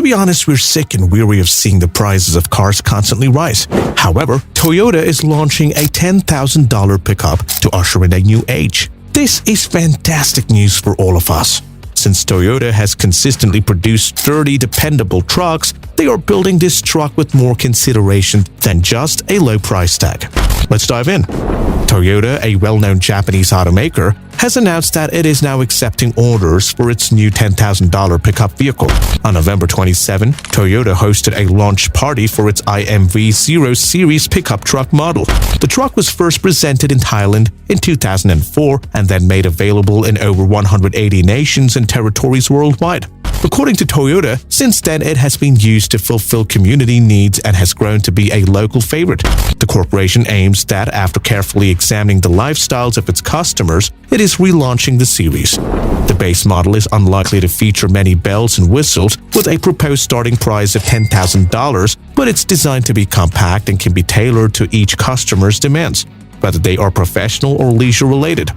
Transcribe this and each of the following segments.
be honest, we're sick and weary of seeing the prices of cars constantly rise. However, Toyota is launching a $10,000 pickup to usher in a new age. This is fantastic news for all of us. Since Toyota has consistently produced sturdy, dependable trucks, they are building this truck with more consideration than just a low price tag. Let's dive in. Toyota, a well-known Japanese automaker, has announced that it is now accepting orders for its new $10,000 pickup vehicle. On November 27, Toyota hosted a launch party for its IMV0 series pickup truck model. The truck was first presented in Thailand in 2004 and then made available in over 180 nations and territories worldwide. According to Toyota, since then it has been used to fulfill community needs and has grown to be a local favorite. The corporation aims that, after carefully examining the lifestyles of its customers, it is relaunching the series. The base model is unlikely to feature many bells and whistles, with a proposed starting price of $10,000, but it's designed to be compact and can be tailored to each customer's demands, whether they are professional or leisure-related.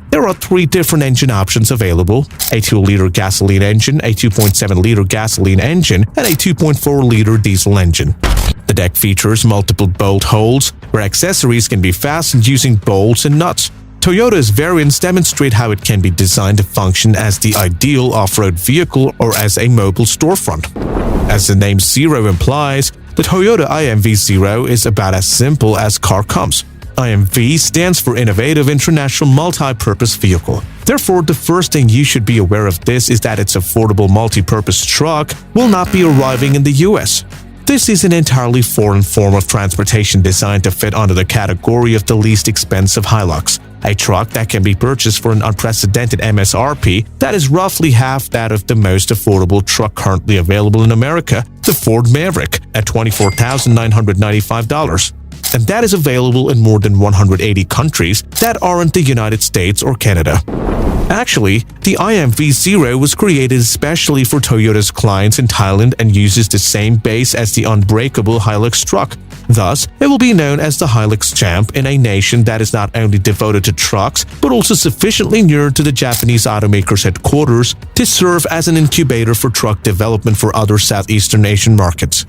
There are 3 different engine options available: a 2-liter gasoline engine, a 2.7-liter gasoline engine, and a 2.4-liter diesel engine. The deck features multiple bolt holes, where accessories can be fastened using bolts and nuts. Toyota's variants demonstrate how it can be designed to function as the ideal off-road vehicle or as a mobile storefront. As the name Zero implies, the Toyota IMV0 is about as simple as car comes. IMV stands for Innovative International Multi-Purpose Vehicle. Therefore, the first thing you should be aware of this is that its affordable multi-purpose truck will not be arriving in the US. This is an entirely foreign form of transportation designed to fit under the category of the least expensive Hilux, a truck that can be purchased for an unprecedented MSRP that is roughly half that of the most affordable truck currently available in America, the Ford Maverick, at $24,995. And that is available in more than 180 countries that aren't the United States or Canada. Actually, the IMV0 was created especially for Toyota's clients in Thailand and uses the same base as the unbreakable Hilux truck. Thus, it will be known as the Hilux Champ in a nation that is not only devoted to trucks, but also sufficiently near to the Japanese automaker's headquarters to serve as an incubator for truck development for other Southeastern Asian markets.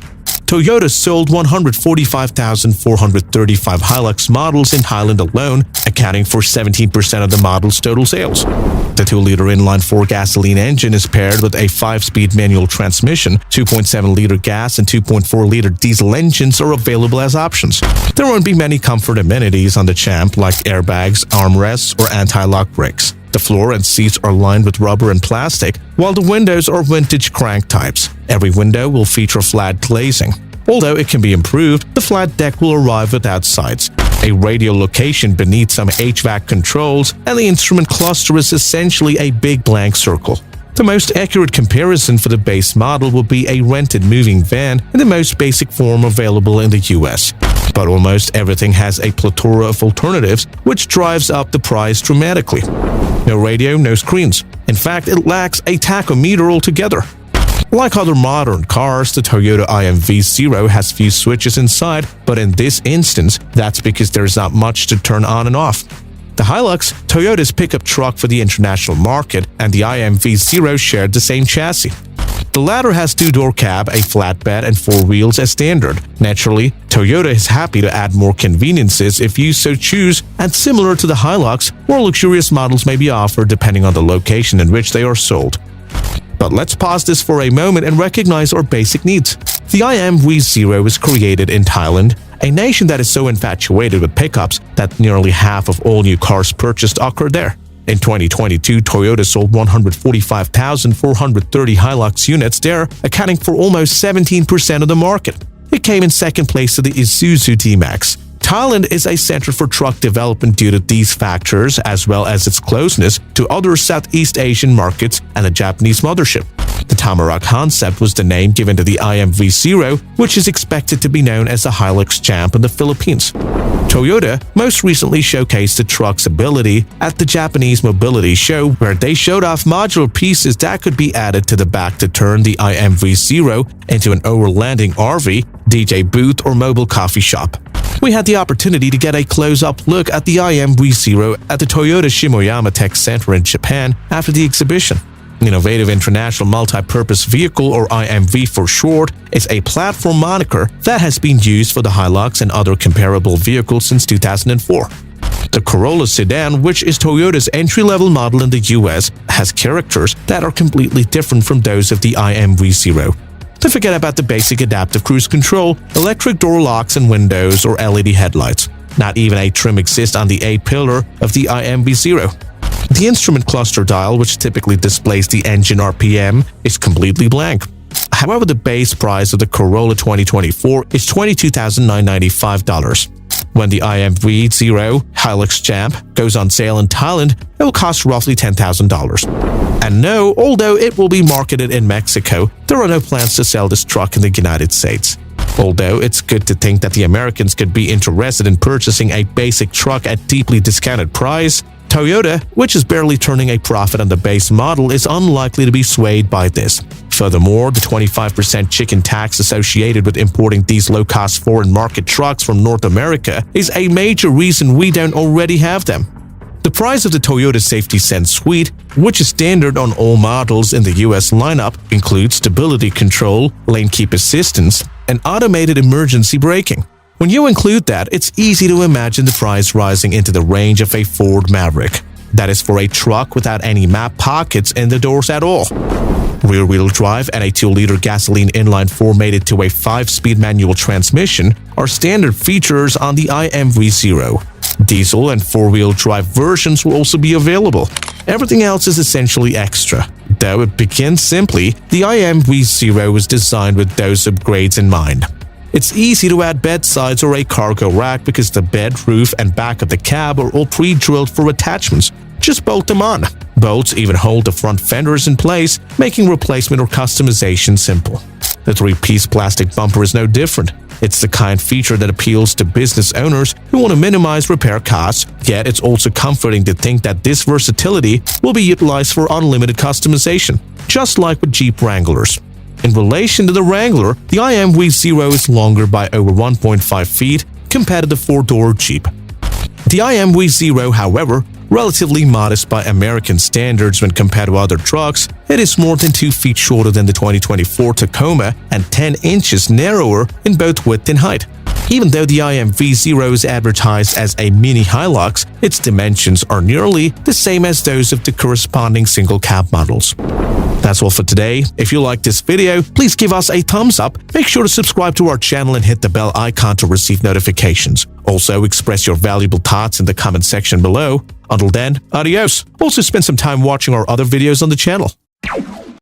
Toyota sold 145,435 Hilux models in Thailand alone, accounting for 17% of the model's total sales. The 2-liter inline-4 gasoline engine is paired with a 5-speed manual transmission. 2.7-liter gas and 2.4-liter diesel engines are available as options. There won't be many comfort amenities on the Champ like airbags, armrests, or anti-lock brakes. The floor and seats are lined with rubber and plastic, while the windows are vintage crank types. Every window will feature flat glazing. Although it can be improved, the flat deck will arrive without sides, a radio location beneath some HVAC controls, and the instrument cluster is essentially a big blank circle. The most accurate comparison for the base model will be a rented moving van in the most basic form available in the US. But almost everything has a plethora of alternatives, which drives up the price dramatically. No radio, no screens. In fact, it lacks a tachometer altogether. Like other modern cars, the Toyota IMV0 has few switches inside, but in this instance, that's because there's not much to turn on and off. The Hilux, Toyota's pickup truck for the international market, and the IMV0 shared the same chassis. The latter has 2-door cab, a flatbed, and 4 wheels as standard. Naturally, Toyota is happy to add more conveniences if you so choose, and similar to the Hilux, more luxurious models may be offered depending on the location in which they are sold. But let's pause this for a moment and recognize our basic needs. The IMV0 was created in Thailand, a nation that is so infatuated with pickups that nearly half of all new cars purchased occur there. In 2022, Toyota sold 145,430 Hilux units there, accounting for almost 17% of the market. It came in second place to the Isuzu D-Max. Thailand is a center for truck development due to these factors, as well as its closeness to other Southeast Asian markets and a Japanese mothership. The Tamarack concept was the name given to the IMV0, which is expected to be known as the Hilux Champ in the Philippines. Toyota most recently showcased the truck's ability at the Japanese Mobility Show, where they showed off modular pieces that could be added to the back to turn the IMV0 into an overlanding RV, DJ booth, or mobile coffee shop. We had the opportunity to get a close-up look at the IMV0 at the Toyota Shimoyama Tech Center in Japan after the exhibition. Innovative International Multi-Purpose Vehicle, or IMV for short, is a platform moniker that has been used for the Hilux and other comparable vehicles since 2004. The Corolla sedan, which is Toyota's entry-level model in the US, has characters that are completely different from those of the IMV Zero. Don't forget about the basic adaptive cruise control, electric door locks and windows, or LED headlights. Not even a trim exists on the A-pillar of the IMV Zero. The instrument cluster dial, which typically displays the engine RPM, is completely blank. However, the base price of the Corolla 2024 is $22,995. When the IMV Zero Hilux Champ goes on sale in Thailand, it will cost roughly $10,000. And no, although it will be marketed in Mexico, there are no plans to sell this truck in the United States. Although it's good to think that the Americans could be interested in purchasing a basic truck at deeply discounted price, Toyota, which is barely turning a profit on the base model, is unlikely to be swayed by this. Furthermore, the 25% chicken tax associated with importing these low-cost foreign market trucks from North America is a major reason we don't already have them. The price of the Toyota Safety Sense Suite, which is standard on all models in the US lineup, includes stability control, lane keep assistance, and automated emergency braking. When you include that, it's easy to imagine the price rising into the range of a Ford Maverick. That is for a truck without any map pockets in the doors at all. Rear-wheel drive and a 2-liter gasoline inline-4 mated to a 5-speed manual transmission are standard features on the IMV Zero. Diesel and 4-wheel drive versions will also be available. Everything else is essentially extra. Though it begins simply, the IMV Zero was designed with those upgrades in mind. It's easy to add bedsides or a cargo rack because the bed, roof, and back of the cab are all pre-drilled for attachments. Just bolt them on. Bolts even hold the front fenders in place, making replacement or customization simple. The 3-piece plastic bumper is no different. It's the kind of feature that appeals to business owners who want to minimize repair costs, yet it's also comforting to think that this versatility will be utilized for unlimited customization, just like with Jeep Wranglers. In relation to the Wrangler, the IMV Zero is longer by over 1.5 feet compared to the 4-door Jeep. The IMV Zero, however, relatively modest by American standards when compared to other trucks, it is more than 2 feet shorter than the 2024 Tacoma and 10 inches narrower in both width and height. Even though the IMV Zero is advertised as a mini Hilux, its dimensions are nearly the same as those of the corresponding single-cab models. That's all for today. If you liked this video, please give us a thumbs up, make sure to subscribe to our channel and hit the bell icon to receive notifications. Also, express your valuable thoughts in the comment section below. Until then, adios. Also, spend some time watching our other videos on the channel.